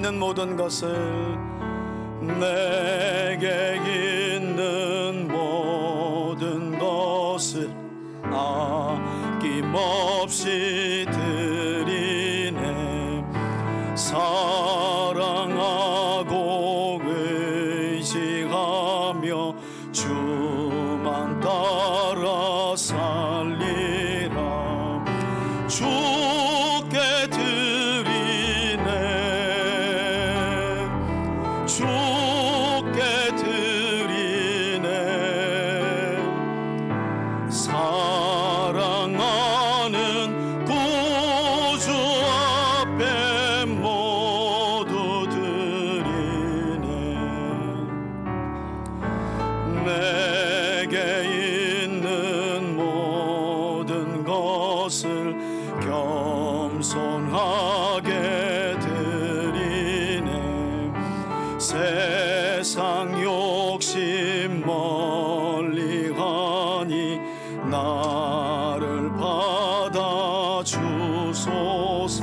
있는 모든 것을 내게 있는 모든 것을 아낌없이 드리네. 사랑하고 의지하며 주만 따라 살리라. 주께 드리네. 주께 드리네. 사랑하는 구주 앞에 모두 드리네. 내게 있는 모든 것을 겸손하게 드리네. 세상 욕심 멀리하니 나를 받아 주소서.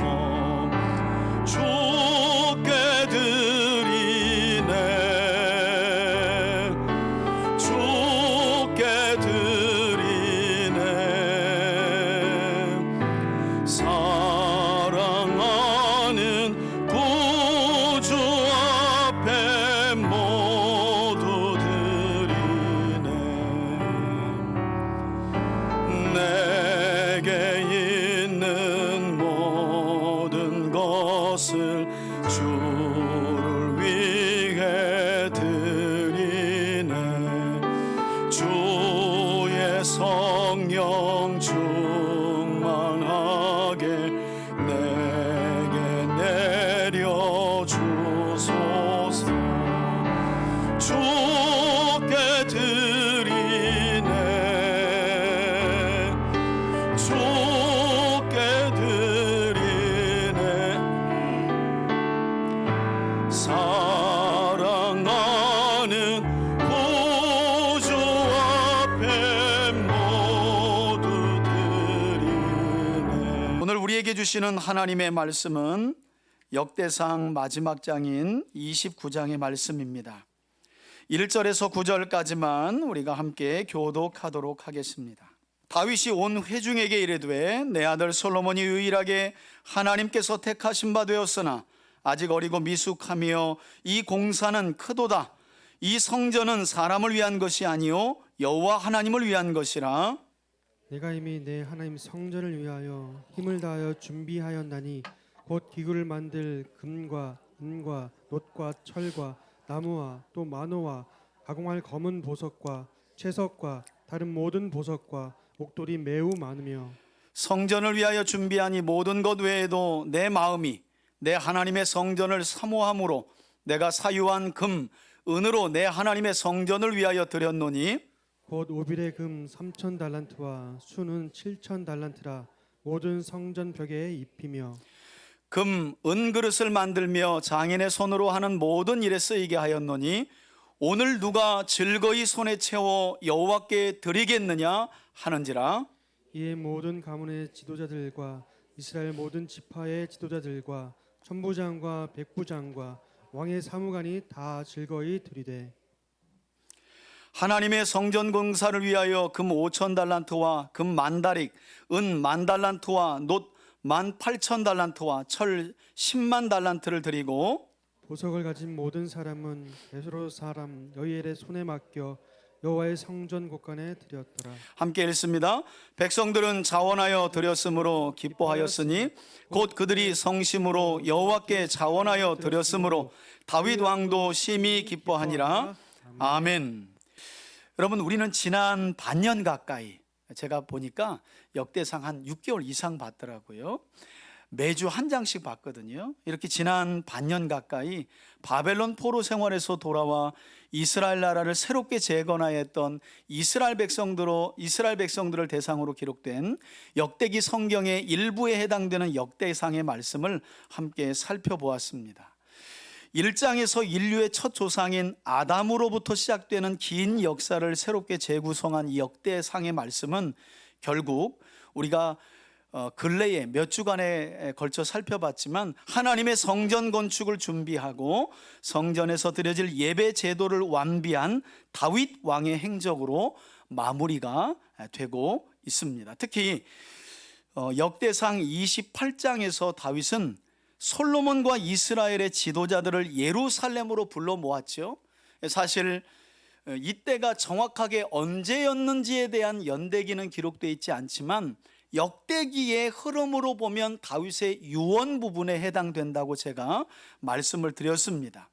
주께 드리네. 주께 드리네. 사랑하는 구주 앞에 모두 드리네. 내게 있는 모든 것을 주를 위해 드리네. 주의 성령 충만하게 내게 내려 주소서. 주께 드리네. 주께 드리네. 사랑하는 구주 앞에 모두 드리네. 오늘 우리에게 주시는 하나님의 말씀은 역대상 마지막 장인 29장의 말씀입니다. 1절에서 9절까지만 우리가 함께 교독하도록 하겠습니다. 다윗이 온 회중에게 이르되 내 아들 솔로몬이 유일하게 하나님께서 택하신 바 되었으나 아직 어리고 미숙하며 이 공사는 크도다. 이 성전은 사람을 위한 것이 아니요 여호와 하나님을 위한 것이라. 내가 이미 내 하나님 성전을 위하여 힘을 다하여 준비하였나니 곧 기구를 만들 금과 은과 놋과 철과 나무와 또 만호와 가공할 검은 보석과 채석과 다른 모든 보석과 옥돌이 매우 많으며 성전을 위하여 준비하니 모든 것 외에도 내 마음이 내 하나님의 성전을 사모함으로 내가 사유한 금, 은으로 내 하나님의 성전을 위하여 드렸노니 곧 오빌의 금 3,000달란트와 순은 7,000달란트라 모든 성전 벽에 입히며 금, 은 그릇을 만들며 장인의 손으로 하는 모든 일에 쓰이게 하였노니 오늘 누가 즐거이 손에 채워 여호와께 드리겠느냐 하는지라. 이에 모든 가문의 지도자들과 이스라엘 모든 지파의 지도자들과 천부장과 백부장과 왕의 사무관이 다 즐거이 드리되 하나님의 성전 공사를 위하여 금 5,000달란트와 금 10,000다릭, 은 10,000달란트와 놋 18,000달란트와 철 100,000달란트를 드리고 보석을 가진 모든 사람은 베스로 사람 여이엘의 손에 맡겨 여호와의 성전 곳간에 드렸더라. 함께 읽습니다. 백성들은 자원하여 드렸으므로 기뻐하였으니 곧 그들이 성심으로 여호와께 자원하여 드렸으므로 다윗 왕도 심히 기뻐하니라. 아멘. 여러분, 우리는 지난 반년 가까이, 제가 보니까 역대상 한 6개월 이상 봤더라고요. 매주 한 장씩 봤거든요. 이렇게 지난 반년 가까이 바벨론 포로 생활에서 돌아와 이스라엘 나라를 새롭게 재건하였던 이스라엘 백성들을 대상으로 기록된 역대기 성경의 일부에 해당되는 역대상의 말씀을 함께 살펴보았습니다. 1장에서 인류의 첫 조상인 아담으로부터 시작되는 긴 역사를 새롭게 재구성한 이 역대상의 말씀은 결국 우리가 근래에 몇 주간에 걸쳐 살펴봤지만 하나님의 성전 건축을 준비하고 성전에서 드려질 예배 제도를 완비한 다윗 왕의 행적으로 마무리가 되고 있습니다. 특히 역대상 28장에서 다윗은 솔로몬과 이스라엘의 지도자들을 예루살렘으로 불러 모았죠. 사실 이때가 정확하게 언제였는지에 대한 연대기는 기록되어 있지 않지만 역대기의 흐름으로 보면 다윗의 유언 부분에 해당된다고 제가 말씀을 드렸습니다.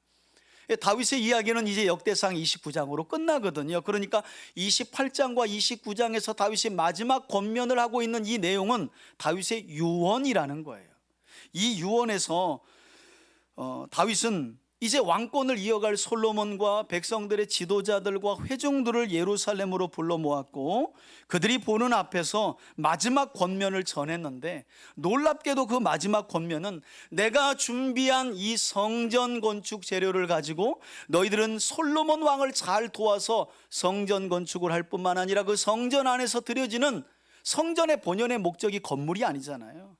다윗의 이야기는 이제 역대상 29장으로 끝나거든요. 그러니까 28장과 29장에서 다윗이 마지막 권면을 하고 있는 이 내용은 다윗의 유언이라는 거예요. 이 유언에서 다윗은 이제 왕권을 이어갈 솔로몬과 백성들의 지도자들과 회중들을 예루살렘으로 불러 모았고 그들이 보는 앞에서 마지막 권면을 전했는데, 놀랍게도 그 마지막 권면은 내가 준비한 이 성전 건축 재료를 가지고 너희들은 솔로몬 왕을 잘 도와서 성전 건축을 할 뿐만 아니라 그 성전 안에서 드려지는 성전의 본연의 목적이 건물이 아니잖아요.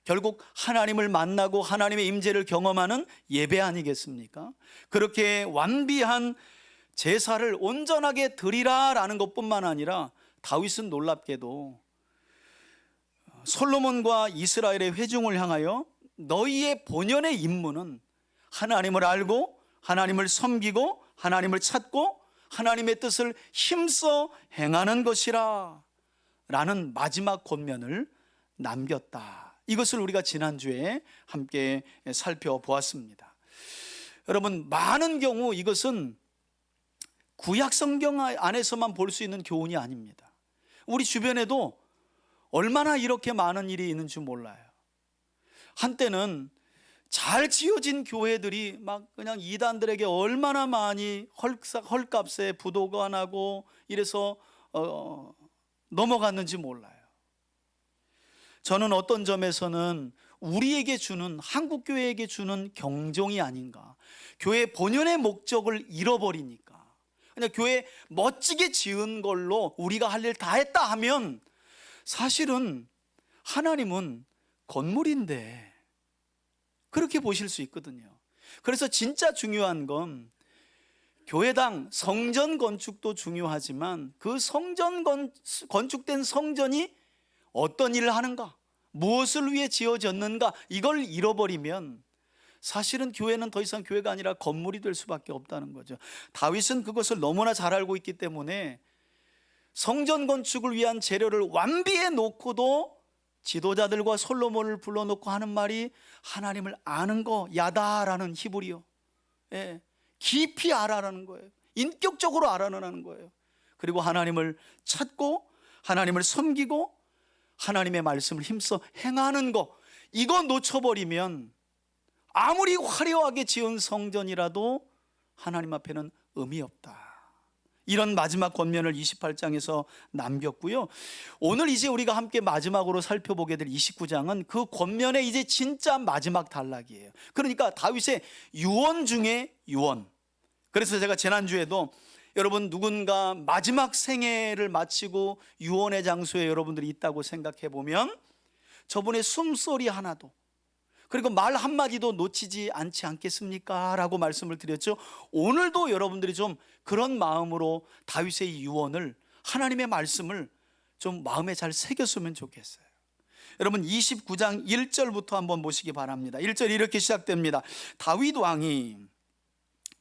결국 하나님을 만나고 하나님의 임재를 경험하는 예배 아니겠습니까? 그렇게 완비한 제사를 온전하게 드리라라는 것뿐만 아니라 다윗은 놀랍게도 솔로몬과 이스라엘의 회중을 향하여 너희의 본연의 임무는 하나님을 알고 하나님을 섬기고 하나님을 찾고 하나님의 뜻을 힘써 행하는 것이라 라는 마지막 권면을 남겼다. 이것을 우리가 지난주에 함께 살펴보았습니다. 여러분, 많은 경우 이것은 구약 성경 안에서만 볼 수 있는 교훈이 아닙니다. 우리 주변에도 얼마나 이렇게 많은 일이 있는 줄 몰라요. 한때는 잘 지어진 교회들이 막 그냥 이단들에게 얼마나 많이 헐값에 부도가 이래서 넘어갔는지 몰라요. 저는 어떤 점에서는 우리에게 주는, 한국교회에게 주는 경종이 아닌가. 교회 본연의 목적을 잃어버리니까, 그냥 교회 멋지게 지은 걸로 우리가 할 일 다 했다 하면 사실은 하나님은 건물인데 그렇게 보실 수 있거든요. 그래서 진짜 중요한 건 교회당 성전 건축도 중요하지만 그 건축된 성전이 어떤 일을 하는가, 무엇을 위해 지어졌는가, 이걸 잃어버리면 사실은 교회는 더 이상 교회가 아니라 건물이 될 수밖에 없다는 거죠. 다윗은 그것을 너무나 잘 알고 있기 때문에 성전 건축을 위한 재료를 완비해 놓고도 지도자들과 솔로몬을 불러놓고 하는 말이 하나님을 아는 거, 야다라는 히브리어, 깊이 알아라는 거예요. 인격적으로 알아라는 거예요. 그리고 하나님을 찾고 하나님을 섬기고 하나님의 말씀을 힘써 행하는 거, 이거 놓쳐버리면 아무리 화려하게 지은 성전이라도 하나님 앞에는 의미 없다. 이런 마지막 권면을 28장에서 남겼고요. 오늘 이제 우리가 함께 마지막으로 살펴보게 될 29장은 그 권면의 이제 진짜 마지막 단락이에요. 그러니까 다윗의 유언 중에 유언. 그래서 제가 지난주에도 여러분, 누군가 마지막 생애를 마치고 유언의 장소에 여러분들이 있다고 생각해 보면 저분의 숨소리 하나도, 그리고 말 한마디도 놓치지 않지 않겠습니까? 라고 말씀을 드렸죠. 오늘도 여러분들이 좀 그런 마음으로 다윗의 유언을, 하나님의 말씀을 좀 마음에 잘 새겼으면 좋겠어요. 여러분, 29장 1절부터 한번 보시기 바랍니다. 1절이 이렇게 시작됩니다. 다윗 왕이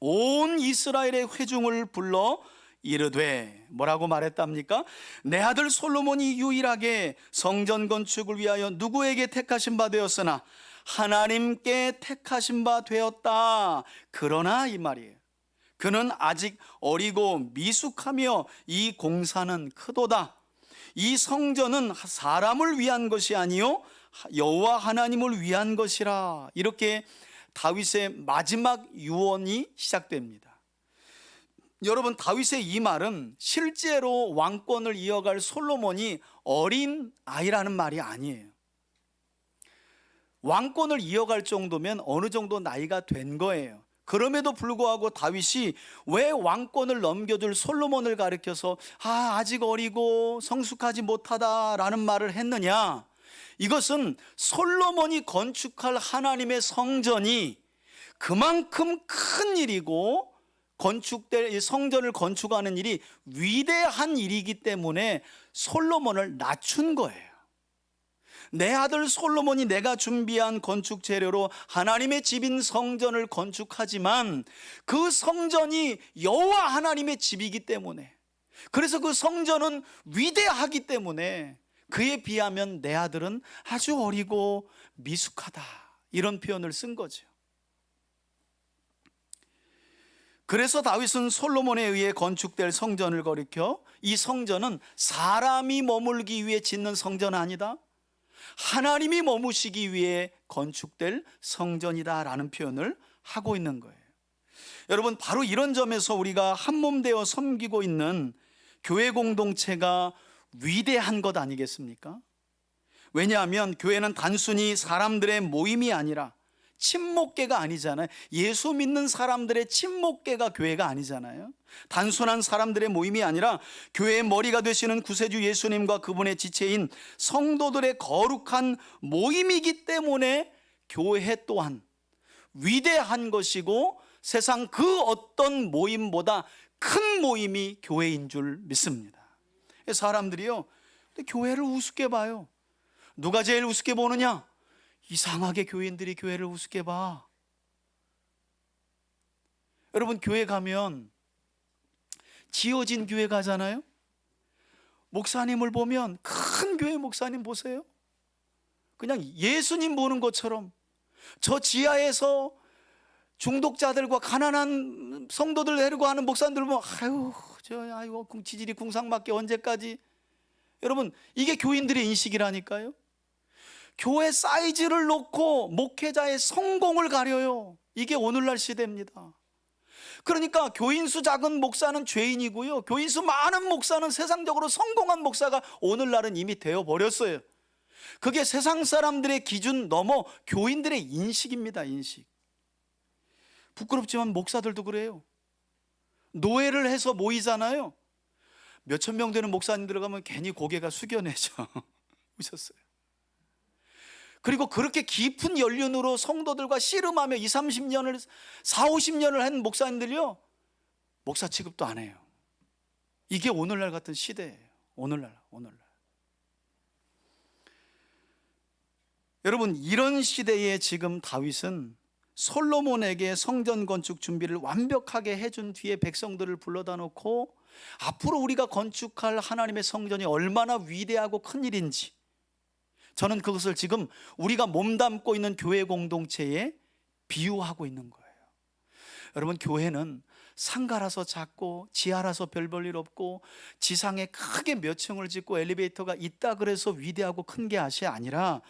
온 이스라엘의 회중을 불러 이르되, 뭐라고 말했답니까? 내 아들 솔로몬이 유일하게 성전 건축을 위하여 누구에게 택하신 바 되었으나 하나님께 택하신 바 되었다. 그러나, 이 말이에요, 그는 아직 어리고 미숙하며 이 공사는 크도다. 이 성전은 사람을 위한 것이 아니요 여호와 하나님을 위한 것이라. 이렇게 다윗의 마지막 유언이 시작됩니다. 여러분, 다윗의 이 말은 실제로 왕권을 이어갈 솔로몬이 어린 아이라는 말이 아니에요. 왕권을 이어갈 정도면 어느 정도 나이가 된 거예요. 그럼에도 불구하고 다윗이 왜 왕권을 넘겨줄 솔로몬을 가리켜서 아직 어리고 성숙하지 못하다라는 말을 했느냐? 이것은 솔로몬이 건축할 하나님의 성전이 그만큼 큰 일이고, 건축될 이 성전을 건축하는 일이 위대한 일이기 때문에 솔로몬을 낮춘 거예요. 내 아들 솔로몬이 내가 준비한 건축 재료로 하나님의 집인 성전을 건축하지만 그 성전이 여호와 하나님의 집이기 때문에, 그래서 그 성전은 위대하기 때문에 그에 비하면 내 아들은 아주 어리고 미숙하다, 이런 표현을 쓴 거죠. 그래서 다윗은 솔로몬에 의해 건축될 성전을 가리켜 이 성전은 사람이 머물기 위해 짓는 성전 아니다, 하나님이 머무시기 위해 건축될 성전이다라는 표현을 하고 있는 거예요. 여러분, 바로 이런 점에서 우리가 한몸 되어 섬기고 있는 교회 공동체가 위대한 것 아니겠습니까? 왜냐하면 교회는 단순히 사람들의 모임이 아니라 친목계가 아니잖아요. 예수 믿는 사람들의 친목계가 교회가 아니잖아요. 단순한 사람들의 모임이 아니라 교회의 머리가 되시는 구세주 예수님과 그분의 지체인 성도들의 거룩한 모임이기 때문에 교회 또한 위대한 것이고, 세상 그 어떤 모임보다 큰 모임이 교회인 줄 믿습니다. 사람들이요, 교회를 우습게 봐요. 누가 제일 우습게 보느냐? 이상하게 교인들이 교회를 우습게 봐. 여러분, 교회 가면, 지어진 교회 가잖아요. 목사님을 보면, 큰 교회 목사님 보세요. 그냥 예수님 보는 것처럼 저 지하에서 중독자들과 가난한 성도들 데리고 하는 목사님들 보면, 아유 지질이 궁상맞게 언제까지. 여러분, 이게 교인들의 인식이라니까요. 교회 사이즈를 놓고 목회자의 성공을 가려요. 이게 오늘날 시대입니다. 그러니까 교인수 작은 목사는 죄인이고요, 교인수 많은 목사는 세상적으로 성공한 목사가 오늘날은 이미 되어버렸어요. 그게 세상 사람들의 기준 넘어 교인들의 인식입니다. 인식. 부끄럽지만 목사들도 그래요. 노예를 해서 모이잖아요. 몇천 명 되는 목사님 들어가면 괜히 고개가 숙여내죠. 오셨어요. 그리고 그렇게 깊은 연륜으로 성도들과 씨름하며 20, 30년을 40, 50년을 한 목사님들이요, 목사 취급도 안 해요. 이게 오늘날 같은 시대예요. 오늘날. 여러분, 이런 시대에 지금 다윗은 솔로몬에게 성전 건축 준비를 완벽하게 해준 뒤에 백성들을 불러다 놓고 앞으로 우리가 건축할 하나님의 성전이 얼마나 위대하고 큰 일인지, 저는 그것을 지금 우리가 몸담고 있는 교회 공동체에 비유하고 있는 거예요. 여러분, 교회는 상가라서 작고 지하라서 별 볼 일 없고 지상에 크게 몇 층을 짓고 엘리베이터가 있다 그래서 위대하고 큰 게 아니라,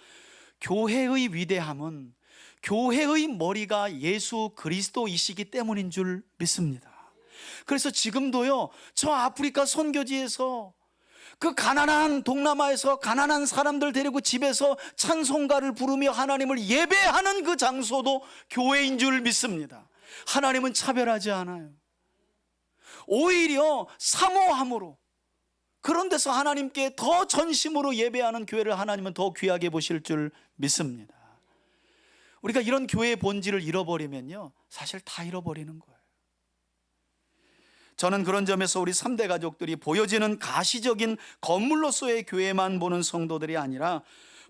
교회의 위대함은 교회의 머리가 예수 그리스도이시기 때문인 줄 믿습니다. 그래서 지금도요, 저 아프리카 선교지에서 그 가난한 동남아에서 가난한 사람들 데리고 집에서 찬송가를 부르며 하나님을 예배하는 그 장소도 교회인 줄 믿습니다. 하나님은 차별하지 않아요. 오히려 사모함으로, 그런 데서 하나님께 더 전심으로 예배하는 교회를 하나님은 더 귀하게 보실 줄 믿습니다. 우리가 이런 교회의 본질을 잃어버리면요, 사실 다 잃어버리는 거예요. 저는 그런 점에서 우리 3대 가족들이 보여지는 가시적인 건물로서의 교회만 보는 성도들이 아니라,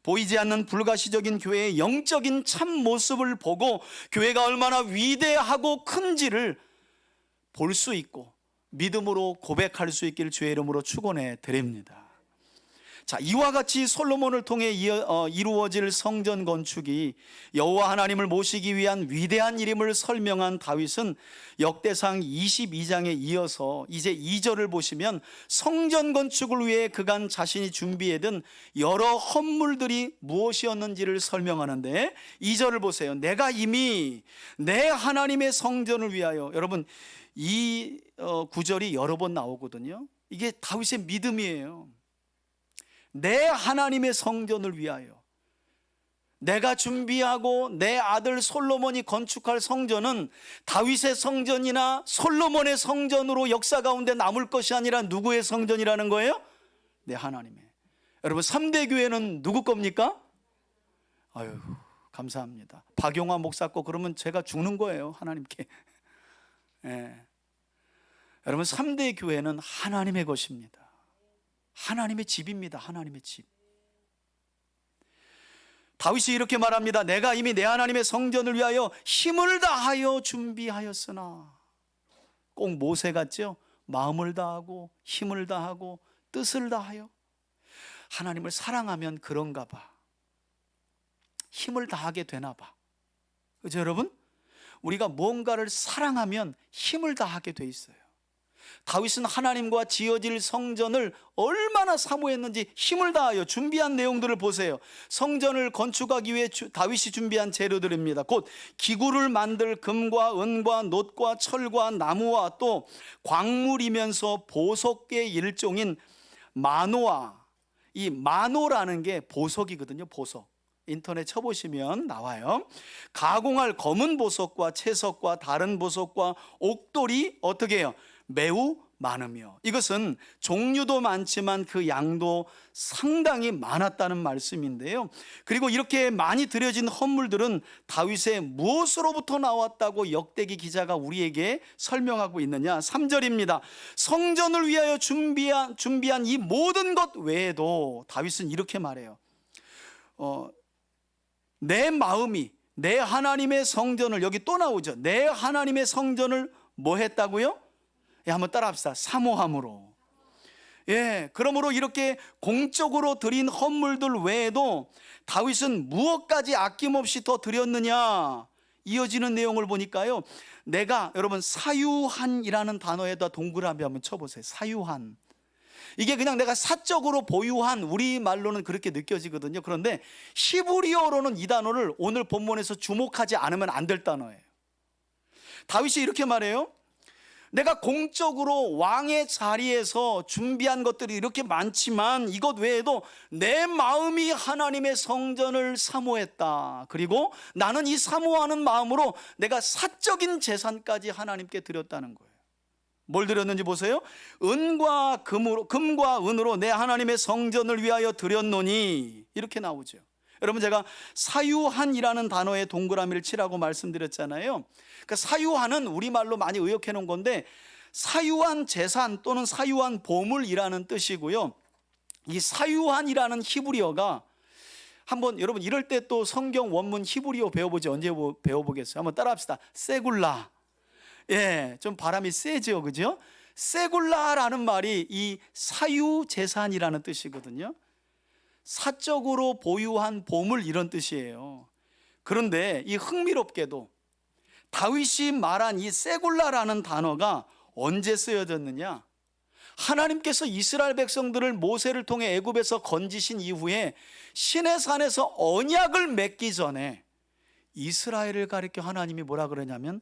보이지 않는 불가시적인 교회의 영적인 참 모습을 보고 교회가 얼마나 위대하고 큰지를 볼 수 있고 믿음으로 고백할 수 있기를 주의 이름으로 축원해 드립니다. 자, 이와 같이 솔로몬을 통해 이루어질 성전 건축이 여호와 하나님을 모시기 위한 위대한 일임을 설명한 다윗은 역대상 22장에 이어서 이제 2절을 보시면 성전 건축을 위해 그간 자신이 준비해둔 여러 헌물들이 무엇이었는지를 설명하는데, 2절을 보세요. 내가 이미 내 하나님의 성전을 위하여, 여러분 이 구절이 여러 번 나오거든요. 이게 다윗의 믿음이에요. 내 하나님의 성전을 위하여 내가 준비하고 내 아들 솔로몬이 건축할 성전은 다윗의 성전이나 솔로몬의 성전으로 역사 가운데 남을 것이 아니라 누구의 성전이라는 거예요? 내 하나님의. 여러분 3대 교회는 누구 겁니까? 아유, 감사합니다. 박용화 목사 거 그러면 제가 죽는 거예요, 하나님께. 예. 여러분 3대 교회는 하나님의 것입니다. 하나님의 집입니다. 하나님의 집. 다윗이 이렇게 말합니다. 내가 이미 내 하나님의 성전을 위하여 힘을 다하여 준비하였으나. 꼭 모세 같죠? 마음을 다하고 힘을 다하고 뜻을 다하여. 하나님을 사랑하면 그런가 봐. 힘을 다하게 되나 봐. 그죠 여러분? 우리가 뭔가를 사랑하면 힘을 다하게 돼 있어요. 다윗은 하나님과 지어질 성전을 얼마나 사모했는지 힘을 다하여 준비한 내용들을 보세요. 성전을 건축하기 위해 다윗이 준비한 재료들입니다. 곧 기구를 만들 금과 은과 놋과 철과 나무와 또 광물이면서 보석의 일종인 마노아. 이 마노라는 게 보석이거든요. 보석. 인터넷 쳐보시면 나와요. 가공할 검은 보석과 채석과 다른 보석과 옥돌이 어떻게 해요? 매우 많으며. 이것은 종류도 많지만 그 양도 상당히 많았다는 말씀인데요. 그리고 이렇게 많이 들여진 헌물들은 다윗의 무엇으로부터 나왔다고 역대기 기자가 우리에게 설명하고 있느냐? 3절입니다. 성전을 위하여 준비한 이 모든 것 외에도 다윗은 이렇게 말해요. 내 마음이 내 하나님의 성전을, 여기 또 나오죠. 내 하나님의 성전을 뭐 했다고요? 예, 한번 따라합시다. 사모함으로. 예, 그러므로 이렇게 공적으로 드린 헌물들 외에도 다윗은 무엇까지 아낌없이 더 드렸느냐? 이어지는 내용을 보니까요. 내가 여러분 사유한이라는 단어에다 동그라미 한번 쳐보세요. 사유한. 이게 그냥 내가 사적으로 보유한, 우리말로는 그렇게 느껴지거든요. 그런데 히브리어로는 이 단어를 오늘 본문에서 주목하지 않으면 안 될 단어예요. 다윗이 이렇게 말해요. 내가 공적으로 왕의 자리에서 준비한 것들이 이렇게 많지만 이것 외에도 내 마음이 하나님의 성전을 사모했다. 그리고 나는 이 사모하는 마음으로 내가 사적인 재산까지 하나님께 드렸다는 거예요. 뭘 드렸는지 보세요. 금과 은으로 내 하나님의 성전을 위하여 드렸노니, 이렇게 나오죠. 여러분, 제가 사유한이라는 단어에 동그라미를 치라고 말씀드렸잖아요. 그러니까 사유한은 우리말로 많이 의역해 놓은 건데, 사유한 재산 또는 사유한 보물이라는 뜻이고요. 이 사유한이라는 히브리어가 한번 여러분 이럴 때 또 성경 원문 히브리어 배워보지. 언제 배워보겠어요? 한번 따라합시다. 세굴라. 예, 좀 바람이 세죠, 그죠? 세굴라라는 말이 이 사유 재산이라는 뜻이거든요. 사적으로 보유한 보물, 이런 뜻이에요. 그런데 이 흥미롭게도 다윗이 말한 이 세굴라라는 단어가 언제 쓰여졌느냐? 하나님께서 이스라엘 백성들을 모세를 통해 애굽에서 건지신 이후에 시내산에서 언약을 맺기 전에 이스라엘을 가리켜 하나님이 뭐라 그러냐면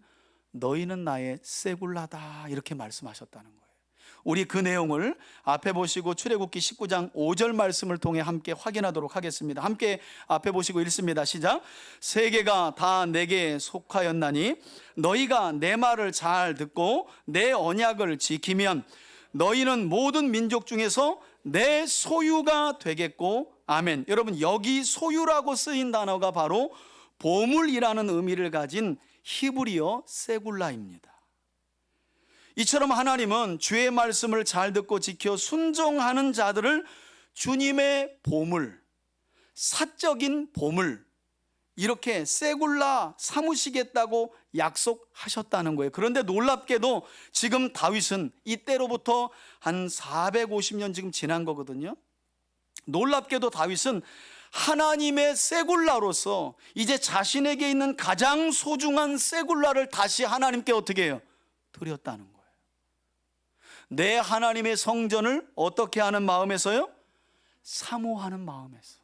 너희는 나의 세굴라다, 이렇게 말씀하셨다는 거예요. 우리 그 내용을 앞에 보시고 출애굽기 19장 5절 말씀을 통해 함께 확인하도록 하겠습니다. 함께 앞에 보시고 읽습니다. 시작. 세계가 다 내게 속하였나니 너희가 내 말을 잘 듣고 내 언약을 지키면 너희는 모든 민족 중에서 내 소유가 되겠고. 아멘. 여러분, 여기 소유라고 쓰인 단어가 바로 보물이라는 의미를 가진 히브리어 세굴라입니다. 이처럼 하나님은 주의 말씀을 잘 듣고 지켜 순종하는 자들을 주님의 보물, 사적인 보물, 이렇게 세굴라 삼으시겠다고 약속하셨다는 거예요. 그런데 놀랍게도 지금 다윗은 이때로부터 한 450년 지금 지난 거거든요. 놀랍게도 다윗은 하나님의 세굴라로서 이제 자신에게 있는 가장 소중한 세굴라를 다시 하나님께 어떻게 해요? 드렸다는 거예요. 내 하나님의 성전을 어떻게 하는 마음에서요? 사모하는 마음에서.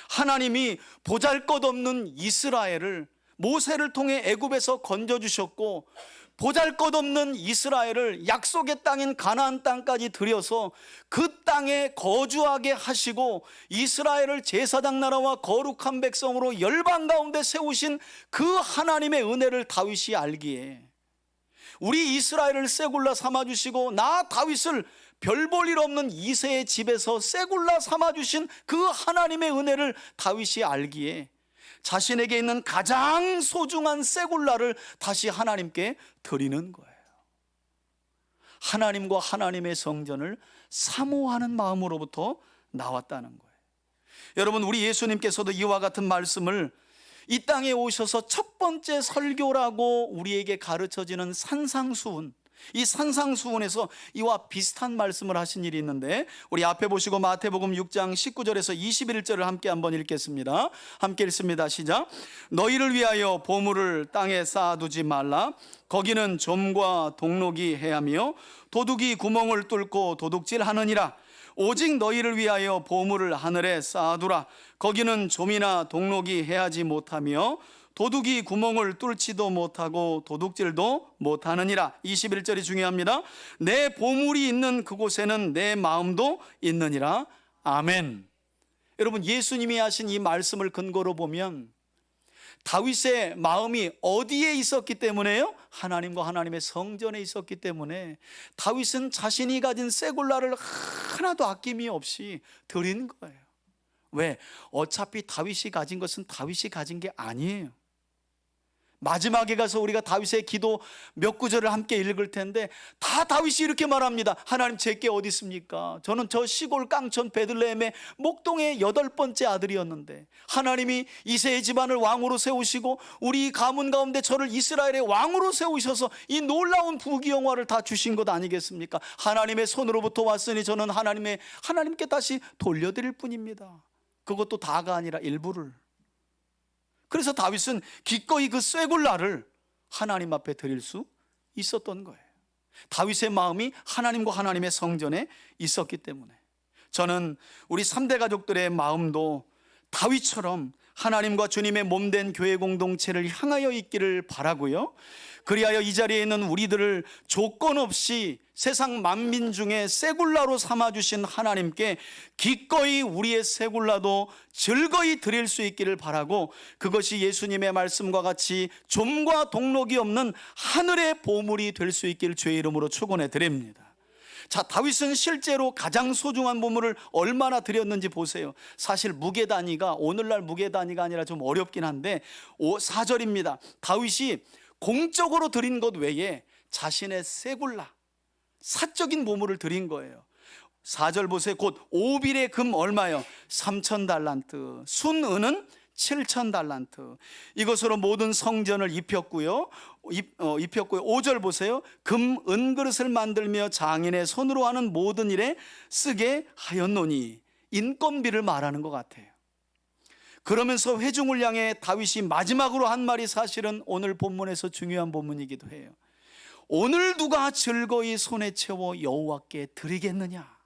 하나님이 보잘것없는 이스라엘을 모세를 통해 애굽에서 건져주셨고, 보잘것없는 이스라엘을 약속의 땅인 가나안 땅까지 들여서 그 땅에 거주하게 하시고 이스라엘을 제사장 나라와 거룩한 백성으로 열방 가운데 세우신 그 하나님의 은혜를 다윗이 알기에 우리 이스라엘을 쇠굴라 삼아주시고 나 다윗을 별 볼 일 없는 이새의 집에서 쇠굴라 삼아주신 그 하나님의 은혜를 다윗이 알기에 자신에게 있는 가장 소중한 쇠굴라를 다시 하나님께 드리는 거예요. 하나님과 하나님의 성전을 사모하는 마음으로부터 나왔다는 거예요. 여러분, 우리 예수님께서도 이와 같은 말씀을 이 땅에 오셔서 첫 번째 설교라고 우리에게 가르쳐지는 산상수훈, 이 산상수훈에서 이와 비슷한 말씀을 하신 일이 있는데, 우리 앞에 보시고 마태복음 6장 19절에서 21절을 함께 한번 읽겠습니다. 함께 읽습니다. 시작. 너희를 위하여 보물을 땅에 쌓아두지 말라. 거기는 좀과 동록이 해하며 도둑이 구멍을 뚫고 도둑질하느니라. 오직 너희를 위하여 보물을 하늘에 쌓아두라. 거기는 좀이나 동록이 해하지 못하며 도둑이 구멍을 뚫지도 못하고 도둑질도 못하느니라. 21절이 중요합니다. 내 보물이 있는 그곳에는 내 마음도 있느니라. 아멘. 여러분, 예수님이 하신 이 말씀을 근거로 보면 다윗의 마음이 어디에 있었기 때문에요? 하나님과 하나님의 성전에 있었기 때문에 다윗은 자신이 가진 쇠굴라를 하나도 아낌이 없이 드린 거예요. 왜? 어차피 다윗이 가진 것은 다윗이 가진 게 아니에요. 마지막에 가서 우리가 다윗의 기도 몇 구절을 함께 읽을 텐데 다 다윗이 이렇게 말합니다. 하나님, 제게 어디 있습니까? 저는 저 시골 깡촌 베들레헴의 목동의 8번째 아들이었는데 하나님이 이새의 집안을 왕으로 세우시고 우리 가문 가운데 저를 이스라엘의 왕으로 세우셔서 이 놀라운 부귀영화를 다 주신 것 아니겠습니까? 하나님의 손으로부터 왔으니 저는 하나님께 다시 돌려드릴 뿐입니다. 그것도 다가 아니라 일부를. 그래서 다윗은 기꺼이 그 쇠굴라를 하나님 앞에 드릴 수 있었던 거예요. 다윗의 마음이 하나님과 하나님의 성전에 있었기 때문에 저는 우리 3대 가족들의 마음도 다윗처럼 하나님과 주님의 몸된 교회 공동체를 향하여 있기를 바라고요. 그리하여 이 자리에 있는 우리들을 조건 없이 세상 만민 중에 쇠굴라로 삼아주신 하나님께 기꺼이 우리의 쇠굴라도 즐거이 드릴 수 있기를 바라고, 그것이 예수님의 말씀과 같이 좀과 동록이 없는 하늘의 보물이 될 수 있기를 주의 이름으로 축원해 드립니다. 자, 다윗은 실제로 가장 소중한 보물을 얼마나 드렸는지 보세요. 사실 무게 단위가 오늘날 무게 단위가 아니라 좀 어렵긴 한데 4절입니다. 다윗이 공적으로 드린 것 외에 자신의 쇠굴라, 사적인 보물을 드린 거예요. 4절 보세요. 곧 오빌의 금 얼마요? 3,000달란트, 순은은 7,000달란트. 이것으로 모든 성전을 입혔고요. 5절 보세요. 금 은그릇을 만들며 장인의 손으로 하는 모든 일에 쓰게 하였노니. 인건비를 말하는 것 같아요. 그러면서 회중을 향해 다윗이 마지막으로 한 말이 사실은 오늘 본문에서 중요한 본문이기도 해요. 오늘 누가 즐거이 손에 채워 여호와께 드리겠느냐.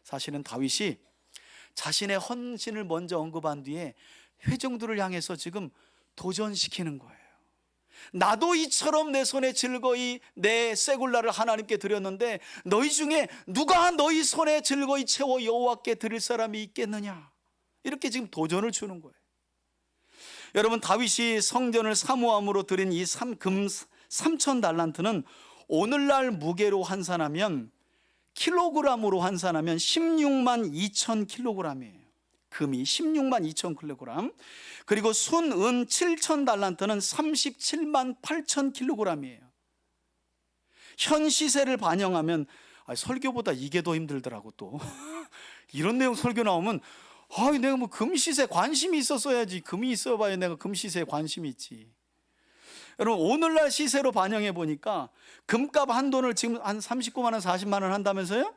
사실은 다윗이 자신의 헌신을 먼저 언급한 뒤에 회중들을 향해서 지금 도전시키는 거예요. 나도 이처럼 내 손에 즐거이 내 쇠굴라를 하나님께 드렸는데 너희 중에 누가 너희 손에 즐거이 채워 여호와께 드릴 사람이 있겠느냐. 이렇게 지금 도전을 주는 거예요. 여러분, 다윗이 성전을 사모함으로 드린 이 금 3,000달란트는 오늘날 무게로 환산하면, 킬로그램으로 환산하면 16만 2천 킬로그램이에요. 금이 16만 2천 킬로그램. 그리고 순은 7,000달란트는 37만 8천 킬로그램이에요. 현 시세를 반영하면 설교보다 이게 더 힘들더라고. 또 이런 내용 설교 나오면 내가 뭐 금 시세 관심이 있었어야지. 금이 있어봐야 내가 금 시세에 관심이 있지. 여러분, 오늘날 시세로 반영해 보니까 금값 한 돈을 지금 한 39만 원, 40만 원 한다면서요?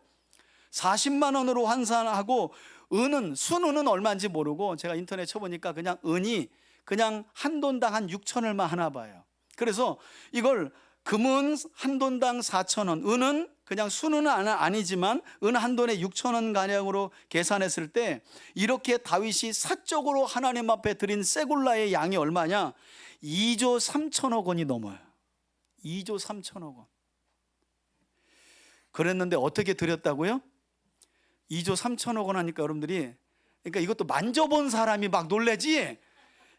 40만 원으로 환산하고 순은은 얼마인지 모르고 제가 인터넷 쳐보니까 그냥 은이 그냥 한 돈당 한 6천 얼마 하나 봐요. 그래서 이걸 금은 한 돈당 4천 원, 은은 그냥 순은 아니지만 은 한 돈에 6천 원 가량으로 계산했을 때 이렇게 다윗이 사적으로 하나님 앞에 드린 쇠굴라의 양이 얼마냐? 2조 3천억 원이 넘어요. 2조 3천억 원. 그랬는데 어떻게 드렸다고요? 2조 3천억 원 하니까 여러분들이, 그러니까 이것도 만져본 사람이 막 놀래지,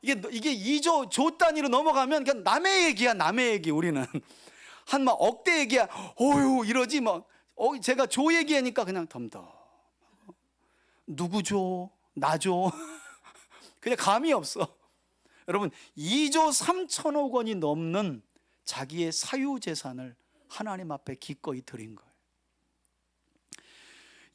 이게 2조 조 단위로 넘어가면 그냥 남의 얘기야. 남의 얘기. 우리는 한 막 억대 얘기야. 어휴 이러지 막. 제가 조 얘기하니까 그냥 덤덤. 누구 줘? 나 줘? 그냥 감이 없어. 여러분 2조 3천억 원이 넘는 자기의 사유재산을 하나님 앞에 기꺼이 드린 거예요.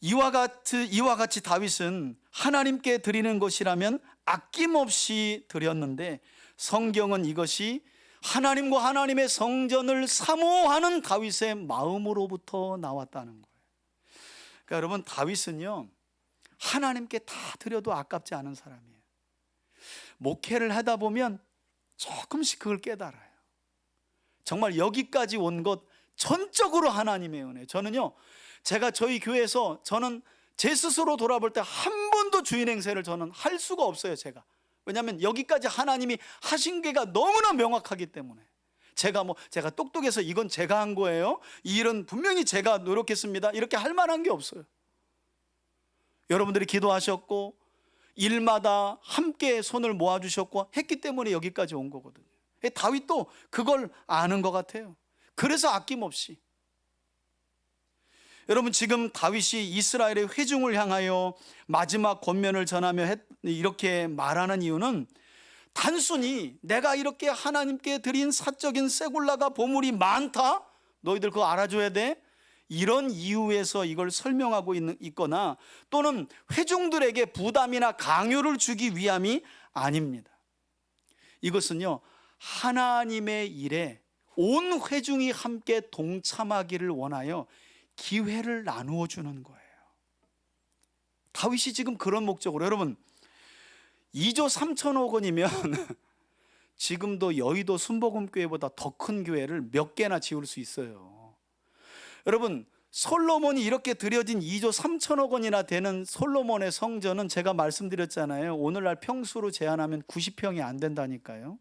이와 같이 다윗은 하나님께 드리는 것이라면 아낌없이 드렸는데 성경은 이것이 하나님과 하나님의 성전을 사모하는 다윗의 마음으로부터 나왔다는 거예요. 그러니까 여러분 다윗은요 하나님께 다 드려도 아깝지 않은 사람이에요. 목회를 하다 보면 조금씩 그걸 깨달아요. 정말 여기까지 온 것 전적으로 하나님의 은혜. 저는요 제가 저희 교회에서 저는 제 스스로 돌아볼 때 한 번도 주인 행세를 저는 할 수가 없어요. 제가 왜냐하면 여기까지 하나님이 하신 게가 너무나 명확하기 때문에. 제가 똑똑해서 이건 제가 한 거예요, 이 일은 분명히 제가 노력했습니다, 이렇게 할 만한 게 없어요. 여러분들이 기도하셨고 일마다 함께 손을 모아주셨고 했기 때문에 여기까지 온 거거든요. 다윗도 그걸 아는 것 같아요. 그래서 아낌없이. 여러분 지금 다윗이 이스라엘의 회중을 향하여 마지막 권면을 전하며 이렇게 말하는 이유는 단순히 내가 이렇게 하나님께 드린 사적인 세굴라가 보물이 많다, 너희들 그거 알아줘야 돼, 이런 이유에서 이걸 설명하고 있거나 또는 회중들에게 부담이나 강요를 주기 위함이 아닙니다. 이것은요 하나님의 일에 온 회중이 함께 동참하기를 원하여 기회를 나누어 주는 거예요. 다윗이 지금 그런 목적으로, 여러분 2조 3천억 원이면 지금도 여의도 순복음교회보다 더 큰 교회를 몇 개나 지을 수 있어요. 여러분 솔로몬이 이렇게 드려진 2조 3천억 원이나 되는 솔로몬의 성전은 제가 말씀드렸잖아요. 오늘날 평수로 제한하면 90평이 안 된다니까요.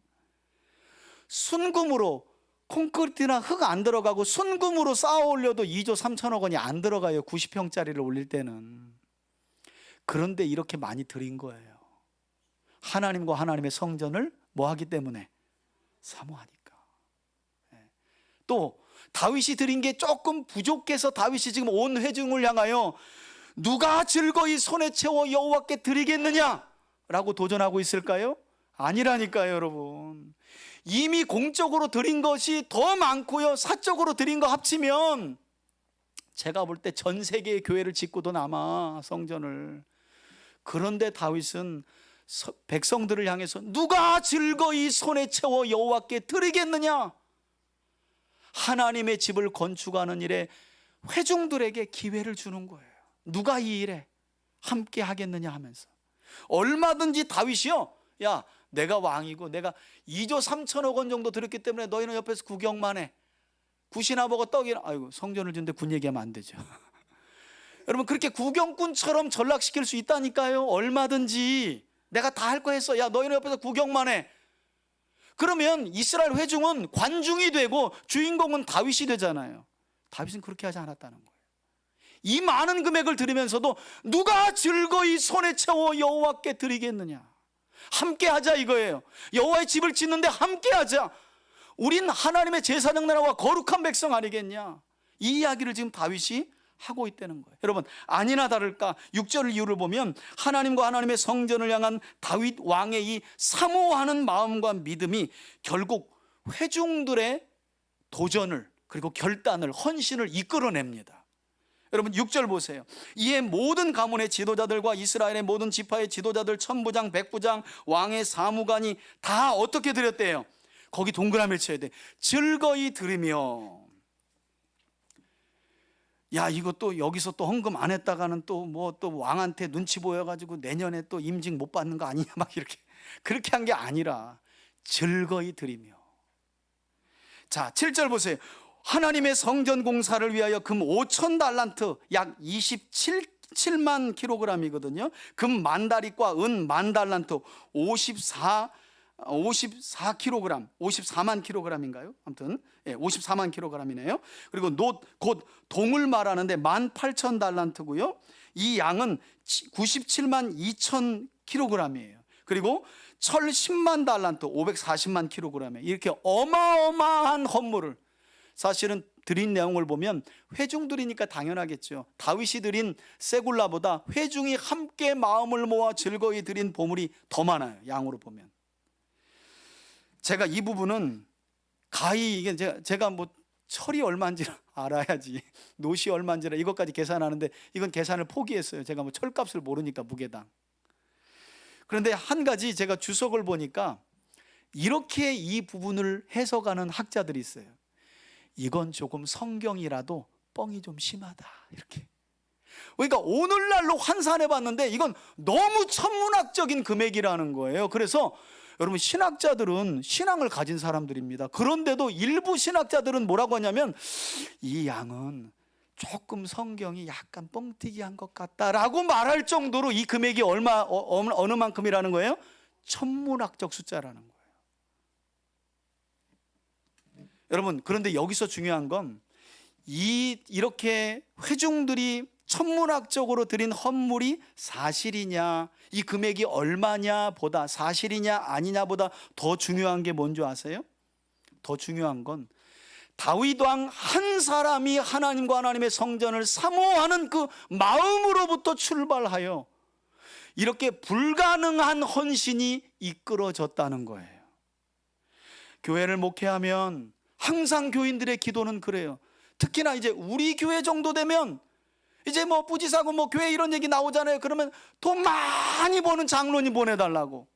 순금으로, 콘크리트나 흙 안 들어가고 순금으로 쌓아 올려도 2조 3천억 원이 안 들어가요. 90평짜리를 올릴 때는. 그런데 이렇게 많이 드린 거예요. 하나님과 하나님의 성전을 뭐 하기 때문에? 사모하니까. 또 다윗이 드린 게 조금 부족해서 다윗이 지금 온 회중을 향하여 누가 즐거이 손에 채워 여호와께 드리겠느냐 라고 도전하고 있을까요? 아니라니까요. 여러분 이미 공적으로 드린 것이 더 많고요, 사적으로 드린 거 합치면 제가 볼 때 전 세계의 교회를 짓고도 남아, 성전을. 그런데 다윗은 백성들을 향해서 누가 즐거이 손에 채워 여호와께 드리겠느냐, 하나님의 집을 건축하는 일에 회중들에게 기회를 주는 거예요. 누가 이 일에 함께 하겠느냐 하면서. 얼마든지 다윗이요, 야 내가 왕이고 내가 2조 3천억 원 정도 들었기 때문에 너희는 옆에서 구경만 해, 굿이나 먹어 떡이나. 아이고 성전을 짓는데 군 얘기하면 안 되죠. 여러분 그렇게 구경꾼처럼 전락시킬 수 있다니까요. 얼마든지 내가 다 할 거 했어, 야 너희는 옆에서 구경만 해. 그러면 이스라엘 회중은 관중이 되고 주인공은 다윗이 되잖아요. 다윗은 그렇게 하지 않았다는 거예요. 이 많은 금액을 드리면서도 누가 즐거이 손에 채워 여호와께 드리겠느냐, 함께 하자 이거예요. 여호와의 집을 짓는데 함께 하자. 우린 하나님의 제사장 나라와 거룩한 백성 아니겠냐, 이 이야기를 지금 다윗이 하고 있다는 거예요. 여러분 아니나 다를까 6절 이유를 보면 하나님과 하나님의 성전을 향한 다윗 왕의 이 사모하는 마음과 믿음이 결국 회중들의 도전을, 그리고 결단을, 헌신을 이끌어냅니다. 여러분 6절 보세요. 이에 모든 가문의 지도자들과 이스라엘의 모든 지파의 지도자들, 천부장, 백부장, 왕의 사무관이 다 어떻게 드렸대요? 거기 동그라미를 쳐야 돼. 즐거이 드리며. 야 이거 또 여기서 또 헌금 안 했다가는 또 또 왕한테 눈치 보여가지고 내년에 또 임직 못 받는 거 아니냐 막 이렇게, 그렇게 한 게 아니라 즐거이 드리며. 자 7절 보세요. 하나님의 성전 공사를 위하여 금 5천 달란트, 약 27만 킬로그램이거든요. 금 만 다리과 은 만 달란트, 54kg, 54만 킬로그램인가요? 아무튼 54만 킬로그램이네요. 그리고 놋, 곧 동을 말하는데 18,000달란트고요. 이 양은 97만 2천 킬로그램이에요. 그리고 철 10만 달란트, 540만 킬로그램에 이렇게 어마어마한 헌물을 사실은 드린 내용을 보면 회중 드리니까 당연하겠죠. 다윗이 드린 세굴라보다 회중이 함께 마음을 모아 즐거이 드린 보물이 더 많아요. 양으로 보면. 제가 이 부분은 가히 이게 제가 뭐 철이 얼마인지 알아야지, 노시 얼마인지라 이것까지 계산하는데 이건 계산을 포기했어요. 제가 뭐 철값을 모르니까 무게당. 그런데 한 가지 제가 주석을 보니까 이렇게 이 부분을 해석하는 학자들이 있어요. 이건 조금 성경이라도 뻥이 좀 심하다, 이렇게. 그러니까 오늘날로 환산해 봤는데 이건 너무 천문학적인 금액이라는 거예요. 그래서 여러분, 신학자들은 신앙을 가진 사람들입니다. 그런데도 일부 신학자들은 뭐라고 하냐면 이 양은 조금 성경이 약간 뻥튀기한 것 같다라고 말할 정도로 이 금액이 어느 만큼이라는 거예요? 천문학적 숫자라는 거예요. 여러분, 그런데 여기서 중요한 건 이렇게 회중들이 천문학적으로 드린 헌물이 사실이냐, 이 금액이 얼마냐 보다, 사실이냐 아니냐 보다 더 중요한 게 뭔지 아세요? 더 중요한 건 다윗 왕 한 사람이 하나님과 하나님의 성전을 사모하는 그 마음으로부터 출발하여 이렇게 불가능한 헌신이 이끌어졌다는 거예요. 교회를 목회하면 항상 교인들의 기도는 그래요. 특히나 이제 우리 교회 정도 되면 이제 뭐 부지사고 뭐 교회 이런 얘기 나오잖아요. 그러면 돈 많이 버는 장로님 보내달라고.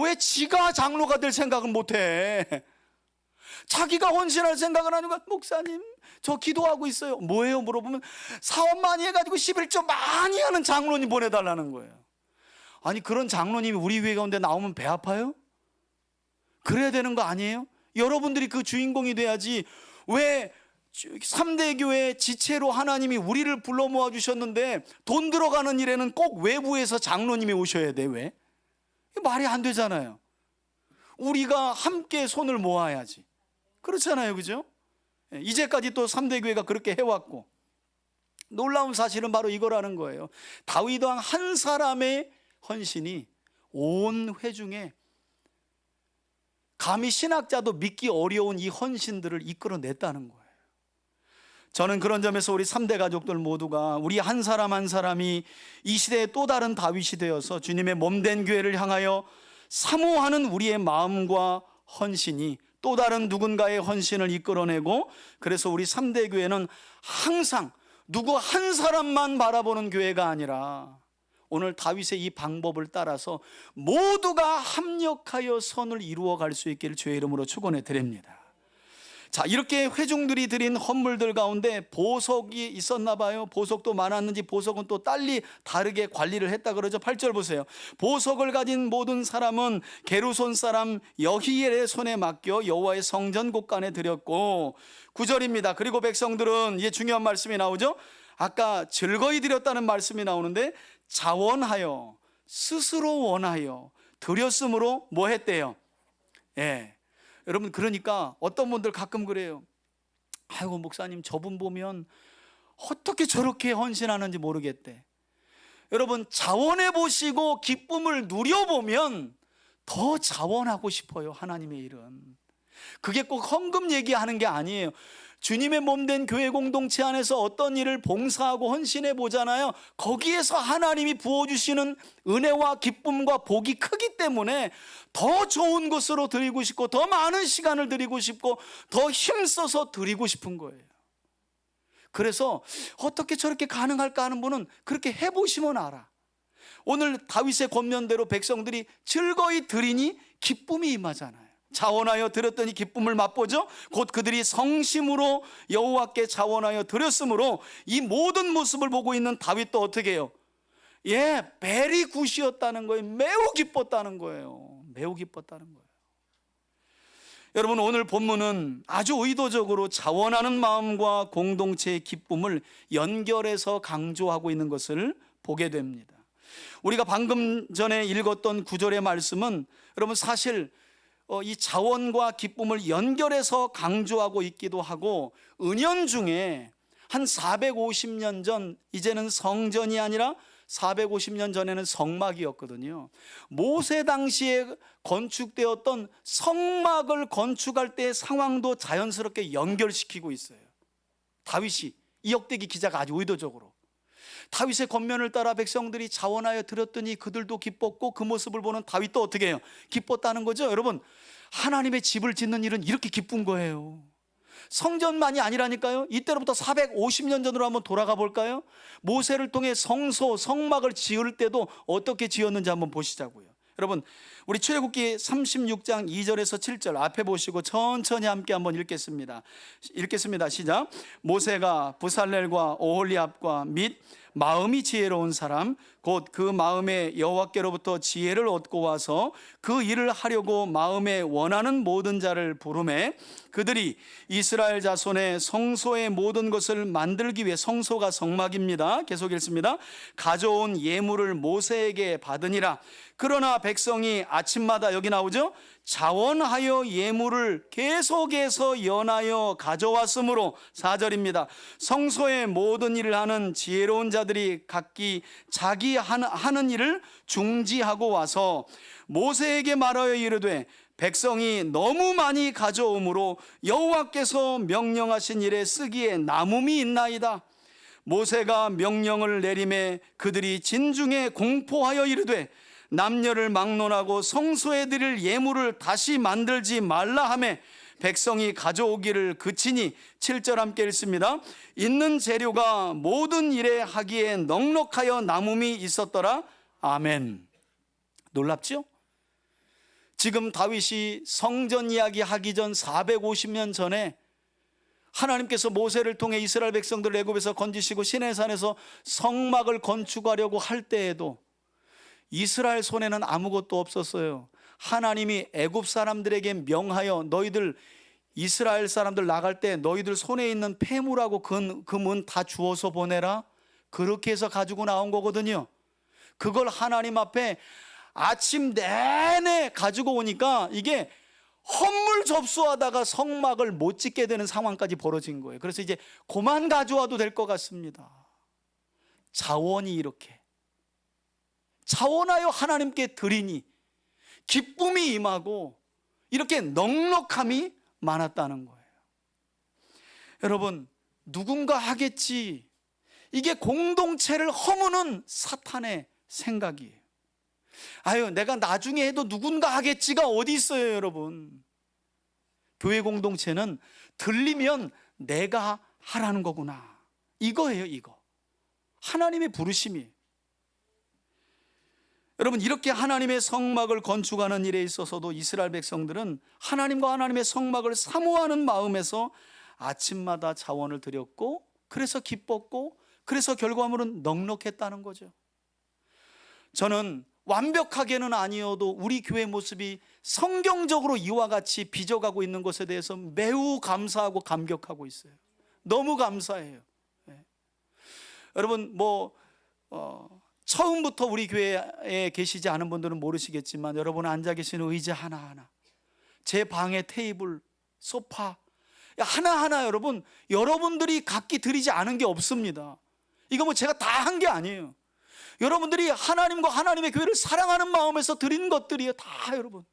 왜 지가 장로가 될 생각은 못해? 자기가 헌신할 생각은 아니고, 목사님 저 기도하고 있어요. 뭐예요? 물어보면 사업 많이 해가지고 11조 많이 하는 장로님 보내달라는 거예요. 아니, 그런 장로님이 우리 교회 가운데 나오면 배 아파요? 그래야 되는 거 아니에요? 여러분들이 그 주인공이 돼야지. 왜 3대 교회 지체로 하나님이 우리를 불러 모아 주셨는데 돈 들어가는 일에는 꼭 외부에서 장로님이 오셔야 돼? 왜? 말이 안 되잖아요. 우리가 함께 손을 모아야지. 그렇잖아요, 그죠? 이제까지 또 3대 교회가 그렇게 해왔고, 놀라운 사실은 바로 이거라는 거예요. 다윗 왕 한 사람의 헌신이 온 회중에 감히 신학자도 믿기 어려운 이 헌신들을 이끌어냈다는 거예요. 저는 그런 점에서 우리 3대 가족들 모두가 우리 한 사람 한 사람이 이 시대의 또 다른 다윗이 되어서 주님의 몸된 교회를 향하여 사모하는 우리의 마음과 헌신이 또 다른 누군가의 헌신을 이끌어내고, 그래서 우리 3대 교회는 항상 누구 한 사람만 바라보는 교회가 아니라 오늘 다윗의 이 방법을 따라서 모두가 합력하여 선을 이루어 갈 수 있기를 주의 이름으로 축원해 드립니다. 자, 이렇게 회중들이 드린 헌물들 가운데 보석이 있었나 봐요. 보석도 많았는지 보석은 또 다르게 관리를 했다 그러죠. 8절 보세요. 보석을 가진 모든 사람은 게르손 사람 여히엘의 손에 맡겨 여호와의 성전 곳간에 드렸고, 9절입니다. 그리고 백성들은, 이게 중요한 말씀이 나오죠. 아까 즐거이 드렸다는 말씀이 나오는데 자원하여, 스스로 원하여 드렸으므로 뭐 했대요? 여러분, 그러니까 어떤 분들 가끔 그래요. 아이고, 목사님 저분 보면 어떻게 저렇게 헌신하는지 모르겠대. 여러분, 자원해 보시고 기쁨을 누려보면 더 자원하고 싶어요. 하나님의 일은. 그게 꼭 헌금 얘기하는 게 아니에요. 주님의 몸된 교회 공동체 안에서 어떤 일을 봉사하고 헌신해 보잖아요. 거기에서 하나님이 부어주시는 은혜와 기쁨과 복이 크기 때문에 더 좋은 것으로 드리고 싶고, 더 많은 시간을 드리고 싶고, 더 힘써서 드리고 싶은 거예요. 그래서 어떻게 저렇게 가능할까 하는 분은 그렇게 해보시면 알아. 오늘 다윗의 권면대로 백성들이 즐거이 드리니 기쁨이 임하잖아요. 자원하여 드렸더니 기쁨을 맛보죠. 곧 그들이 성심으로 여호와께 자원하여 드렸으므로 이 모든 모습을 보고 있는 다윗도 어떻게 해요? 베리 굿이었다는 거예요. 매우 기뻤다는 거예요. 매우 기뻤다는 거예요. 여러분, 오늘 본문은 아주 의도적으로 자원하는 마음과 공동체의 기쁨을 연결해서 강조하고 있는 것을 보게 됩니다. 우리가 방금 전에 읽었던 9절의 말씀은 여러분, 사실 이 자원과 기쁨을 연결해서 강조하고 있기도 하고, 은연중에 한 450년 전, 이제는 성전이 아니라 450년 전에는 성막이었거든요. 모세 당시에 건축되었던 성막을 건축할 때의 상황도 자연스럽게 연결시키고 있어요. 다윗이, 이역대기 기자가 아주 의도적으로 다윗의 겉면을 따라 백성들이 자원하여 드렸더니 그들도 기뻤고, 그 모습을 보는 다윗도 어떻게 해요? 기뻤다는 거죠. 여러분, 하나님의 집을 짓는 일은 이렇게 기쁜 거예요. 성전만이 아니라니까요. 이때로부터 450년 전으로 한번 돌아가 볼까요? 모세를 통해 성막을 지을 때도 어떻게 지었는지 한번 보시자고요. 여러분, 우리 출애굽기 36장 2절에서 7절 앞에 보시고 천천히 함께 한번 읽겠습니다. 시작. 모세가 부살렐과 오홀리압과 및 마음이 지혜로운 사람, 곧 그 마음에 여호와께로부터 지혜를 얻고 와서 그 일을 하려고 마음에 원하는 모든 자를 부르매, 그들이 이스라엘 자손의 성소의 모든 것을 만들기 위해, 성소가 성막입니다. 계속 읽습니다. 가져온 예물을 모세에게 받으니라. 그러나 백성이 아침마다, 여기 나오죠, 자원하여 예물을 계속해서 연하여 가져왔으므로, 4절입니다. 성소의 모든 일을 하는 지혜로운 자들이 각기 자기 하는 일을 중지하고 와서 모세에게 말하여 이르되, 백성이 너무 많이 가져오므로 여호와께서 명령하신 일에 쓰기에 남음이 있나이다. 모세가 명령을 내림에 그들이 진중에 공포하여 이르되, 남녀를 막론하고 성소에 드릴 예물을 다시 만들지 말라 하매 백성이 가져오기를 그치니, 7절 함께 읽습니다. 있는 재료가 모든 일에 하기에 넉넉하여 남음이 있었더라. 아멘. 놀랍죠? 지금 다윗이 성전 이야기 하기 전 450년 전에 하나님께서 모세를 통해 이스라엘 백성들을 애굽에서 건지시고 시내산에서 성막을 건축하려고 할 때에도 이스라엘 손에는 아무것도 없었어요. 하나님이 애굽 사람들에게 명하여, 너희들 이스라엘 사람들 나갈 때 너희들 손에 있는 폐물하고 금은 다 주워서 보내라. 그렇게 해서 가지고 나온 거거든요. 그걸 하나님 앞에 아침 내내 가지고 오니까 이게 헌물 접수하다가 성막을 못 짓게 되는 상황까지 벌어진 거예요. 그래서 이제 그만 가져와도 될 것 같습니다. 자원이 이렇게 자원하여 하나님께 드리니 기쁨이 임하고 이렇게 넉넉함이 많았다는 거예요. 여러분, 누군가 하겠지, 이게 공동체를 허무는 사탄의 생각이에요. 아유, 내가 나중에 해도 누군가 하겠지가 어디 있어요, 여러분. 교회 공동체는 들리면 내가 하라는 거구나, 이거예요. 이거 하나님의 부르심이에요. 여러분, 이렇게 하나님의 성막을 건축하는 일에 있어서도 이스라엘 백성들은 하나님과 하나님의 성막을 사모하는 마음에서 아침마다 자원을 드렸고, 그래서 기뻤고, 그래서 결과물은 넉넉했다는 거죠. 저는 완벽하게는 아니어도 우리 교회 모습이 성경적으로 이와 같이 빚어가고 있는 것에 대해서 매우 감사하고 감격하고 있어요. 너무 감사해요. 네. 여러분, 처음부터 우리 교회에 계시지 않은 분들은 모르시겠지만, 여러분 앉아 계시는 의자 하나하나, 제 방의 테이블, 소파 하나하나, 여러분들이 각기 드리지 않은 게 없습니다. 이거 제가 다 한 게 아니에요. 여러분들이 하나님과 하나님의 교회를 사랑하는 마음에서 드린 것들이에요, 다. 여러분,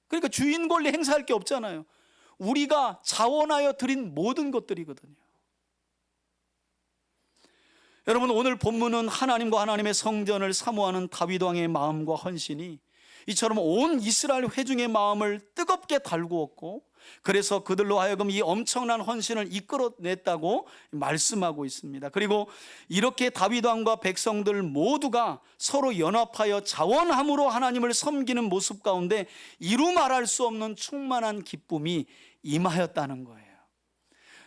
그러니까 주인 권리 행사할 게 없잖아요. 우리가 자원하여 드린 모든 것들이거든요. 여러분, 오늘 본문은 하나님과 하나님의 성전을 사모하는 다윗 왕의 마음과 헌신이 이처럼 온 이스라엘 회중의 마음을 뜨겁게 달구었고, 그래서 그들로 하여금 이 엄청난 헌신을 이끌어냈다고 말씀하고 있습니다. 그리고 이렇게 다윗 왕과 백성들 모두가 서로 연합하여 자원함으로 하나님을 섬기는 모습 가운데 이루 말할 수 없는 충만한 기쁨이 임하였다는 거예요.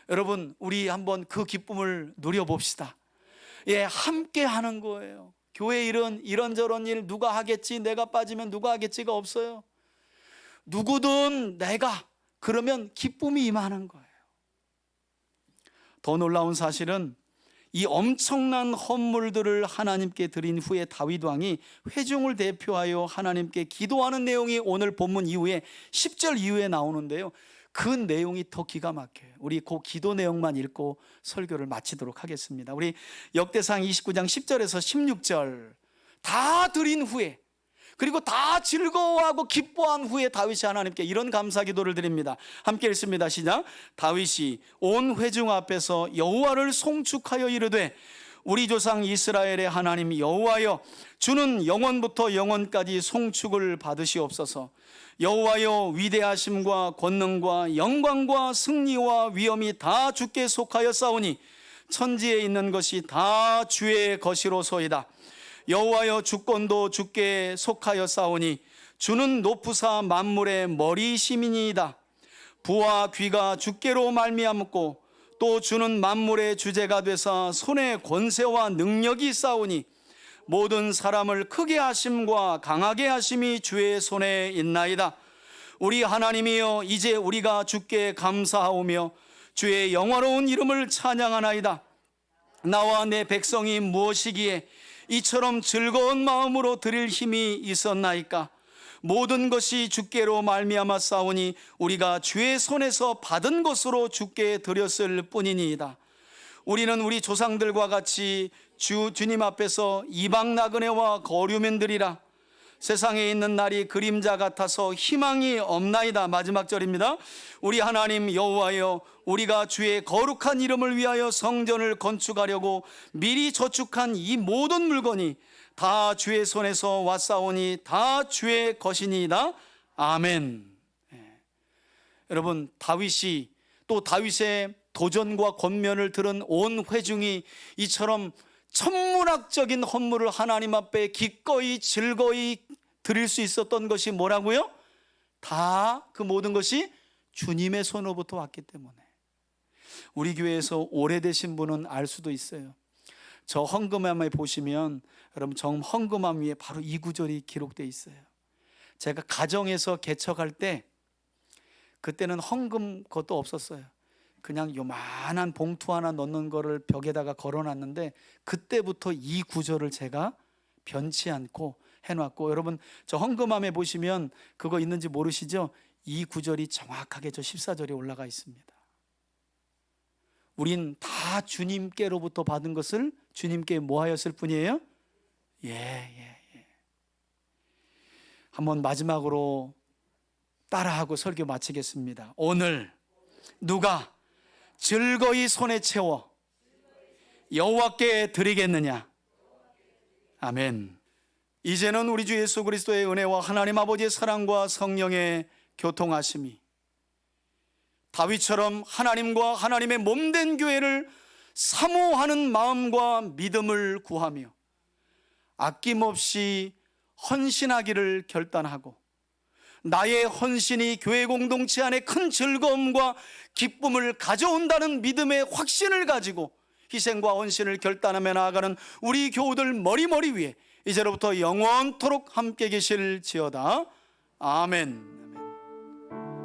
여러분, 우리 한번 그 기쁨을 누려봅시다. 함께 하는 거예요. 교회 일은 이런저런 일 누가 하겠지, 내가 빠지면 누가 하겠지가 없어요. 누구든 내가, 그러면 기쁨이 임하는 거예요. 더 놀라운 사실은 이 엄청난 헌물들을 하나님께 드린 후에 다윗 왕이 회중을 대표하여 하나님께 기도하는 내용이 오늘 본문 이후에 10절 이후에 나오는데요, 그 내용이 더 기가 막혀요. 우리 그 기도 내용만 읽고 설교를 마치도록 하겠습니다. 우리 역대상 29장 10절에서 16절 다 드린 후에, 그리고 다 즐거워하고 기뻐한 후에 다윗이 하나님께 이런 감사 기도를 드립니다. 함께 읽습니다. 시작. 다윗이 온 회중 앞에서 여호와를 송축하여 이르되 우리 조상 이스라엘의 하나님 여호와여, 주는 영원부터 영원까지 송축을 받으시옵소서. 여호와여, 위대하심과 권능과 영광과 승리와 위엄이 다 주께 속하였사오니 천지에 있는 것이 다 주의 것이로소이다. 여호와여, 주권도 주께 속하였사오니 주는 높으사 만물의 머리심이니이다. 부와 귀가 주께로 말미암고 또 주는 만물의 주제가 되사 손에 권세와 능력이 있사오니 모든 사람을 크게 하심과 강하게 하심이 주의 손에 있나이다. 우리 하나님이여, 이제 우리가 주께 감사하오며 주의 영화로운 이름을 찬양하나이다. 나와 내 백성이 무엇이기에 이처럼 즐거운 마음으로 드릴 힘이 있었나이까? 모든 것이 주께로 말미암아 싸우니 우리가 주의 손에서 받은 것으로 주께 드렸을 뿐이니이다. 우리는 우리 조상들과 같이 주님 앞에서 이방 나그네와 거류민들이라. 세상에 있는 날이 그림자 같아서 희망이 없나이다. 마지막 절입니다. 우리 하나님 여호와여, 우리가 주의 거룩한 이름을 위하여 성전을 건축하려고 미리 저축한 이 모든 물건이 다 주의 손에서 왔사오니 다 주의 것이니이다. 아멘. 여러분, 다윗이, 또 다윗의 도전과 권면을 들은 온 회중이 이처럼 천문학적인 헌물을 하나님 앞에 기꺼이 즐거이 드릴 수 있었던 것이 뭐라고요? 다 그 모든 것이 주님의 손으로부터 왔기 때문에. 우리 교회에서 오래되신 분은 알 수도 있어요. 저 헌금함에 보시면 여러분, 저 헌금함 위에 바로 이 구절이 기록되어 있어요. 제가 가정에서 개척할 때, 그때는 헌금 것도 없었어요. 그냥 요만한 봉투 하나 넣는 거를 벽에다가 걸어놨는데, 그때부터 이 구절을 제가 변치 않고 해놨고, 여러분 저 헌금함에 보시면 그거 있는지 모르시죠? 이 구절이 정확하게 저 14절에 올라가 있습니다. 우린 다 주님께로부터 받은 것을 주님께 뭐 하였을 뿐이에요? 한번 마지막으로 따라하고 설교 마치겠습니다. 오늘 누가 즐거이 손에 채워 여호와께 드리겠느냐? 아멘. 이제는 우리 주 예수 그리스도의 은혜와 하나님 아버지의 사랑과 성령의 교통하심이 다윗처럼 하나님과 하나님의 몸된 교회를 사모하는 마음과 믿음을 구하며 아낌없이 헌신하기를 결단하고, 나의 헌신이 교회 공동체 안에 큰 즐거움과 기쁨을 가져온다는 믿음의 확신을 가지고 희생과 헌신을 결단하며 나아가는 우리 교우들 머리 위에 이제로부터 영원토록 함께 계실지어다. 아멘.